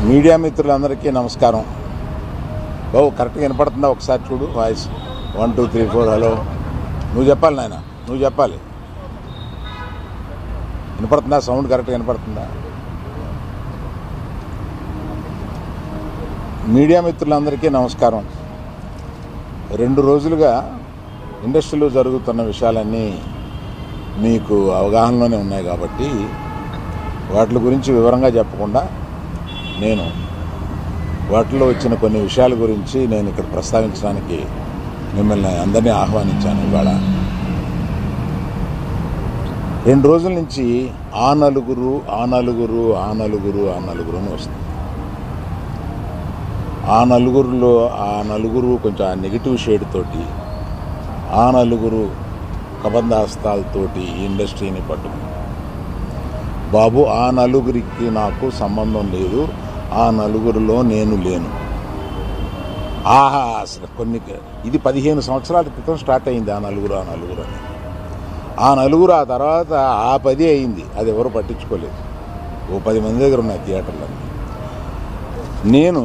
Media మిత్రులందరికీ నమస్కారం. బాబు కరెక్ట్గా వినపడుతుందా? ఒకసారి చూడు వాయిస్. 1 2 3 4 హలో. నువ్వు చెప్పాలి నాయన, నువ్వు చెప్పాలి. వినపడుతుందా? సౌండ్ కరెక్ట్గా వినపడుతుందా? మీడియా మిత్రులందరికీ నమస్కారం. 2 రోజులుగా ఇండస్ట్రీలో జరుగుతున్న విషయాలన్నీ మీకు అవగాహనలోనే ఉన్నాయి కాబట్టి వాటి గురించి వివరంగా చెప్పకుండా నేను వాటిలో వచ్చిన కొన్ని విషయాల గురించి నేను ఇక్కడ ప్రస్తావించడానికి మిమ్మల్ని అందరినీ ఆహ్వానించాను. ఇవాళ 2 రోజుల నుంచి ఆ నలుగురు అని వస్తుంది. ఆ నలుగురు కొంచెం నెగిటివ్ షేడ్ తోటి, ఆ నలుగురు కబంధాస్తాలతోటి ఈ ఇండస్ట్రీని పట్టుకుని, బాబు ఆ నలుగురికి నాకు సంబంధం లేదు, ఆ నలుగురిలో నేను లేను. అసలు ఇది 15 సంవత్సరాల క్రితం స్టార్ట్ అయింది ఆ నలుగురు అని. ఆ నలుగురు ఆ తర్వాత ఆ 10 అయింది, అది ఎవరు పట్టించుకోలేదు. ఓ 10 మంది దగ్గర ఉన్నాయి థియేటర్లో. నేను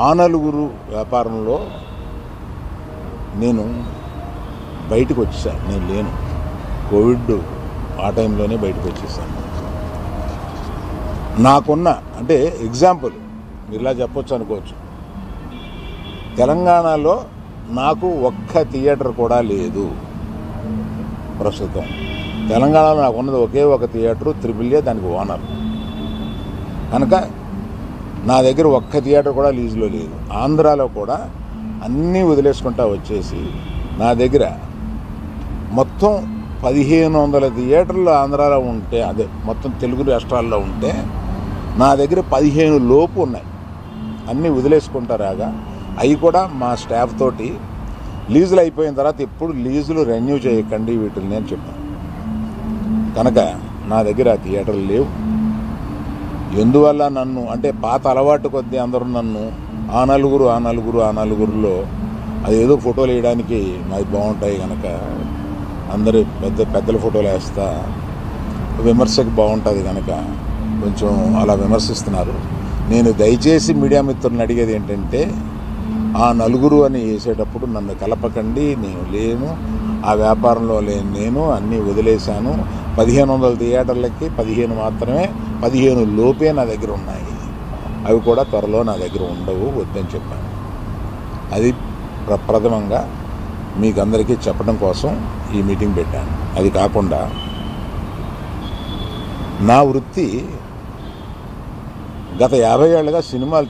ఆ నలుగురు వ్యాపారంలో నేను బయటకు వచ్చేసాను. నేను లేను. కోవిడ్ ఆ టైంలోనే బయటకు వచ్చేసాను. నాకున్న అంటే ఎగ్జాంపుల్ మీరు ఇలా చెప్పొచ్చు అనుకోవచ్చు, తెలంగాణలో నాకు ఒక్క థియేటర్ కూడా లేదు ప్రస్తుతం. తెలంగాణలో నాకు ఉన్నది ఒకే ఒక థియేటరు, AAA, దానికి ఓనర్. కనుక నా దగ్గర ఒక్క థియేటర్ కూడా లీజులో లేదు. ఆంధ్రాలో కూడా అన్నీ వదిలేసుకుంటా వచ్చేసి నా దగ్గర మొత్తం 1500 థియేటర్లు ఆంధ్రాలో ఉంటే, అదే మొత్తం తెలుగు రాష్ట్రాల్లో ఉంటే నా దగ్గర 15 లోపు ఉన్నాయి. అన్నీ వదిలేసుకుంటారాగా అవి కూడా మా స్టాఫ్ తోటి లీజులు అయిపోయిన తర్వాత ఎప్పుడు లీజులు రెన్యూ చేయకండి వీటిని నేను చెప్పాను. కనుక నా దగ్గర ఆ థియేటర్లు లేవు. ఎందువల్ల నన్ను అంటే పాత అలవాటు కొద్దీ అందరూ నన్ను ఆ నలుగురులో అదేదో ఫోటోలు వేయడానికి మాది బాగుంటాయి కనుక అందరూ పెద్దల ఫోటోలు వేస్తా, విమర్శకు బాగుంటుంది కనుక కొంచెం అలా విమర్శిస్తున్నారు. నేను దయచేసి మీడియా మిత్రులను అడిగేది ఏంటంటే, ఆ నలుగురు అని వేసేటప్పుడు నన్ను కలపకండి. నేను లేను, ఆ వ్యాపారంలో లేను. నేను అన్నీ వదిలేశాను. 1500 థియేటర్లకి 15 మాత్రమే, 15 లోపే నా దగ్గర ఉన్నాయి. అవి కూడా త్వరలో నా దగ్గర ఉండవు, వద్దని చెప్పాను. అది ప్రథమంగా మీకు అందరికీ చెప్పడం కోసం ఈ మీటింగ్ పెట్టాను. అది కాకుండా నా వృత్తి గత 50 ఏళ్ళుగా సినిమాలు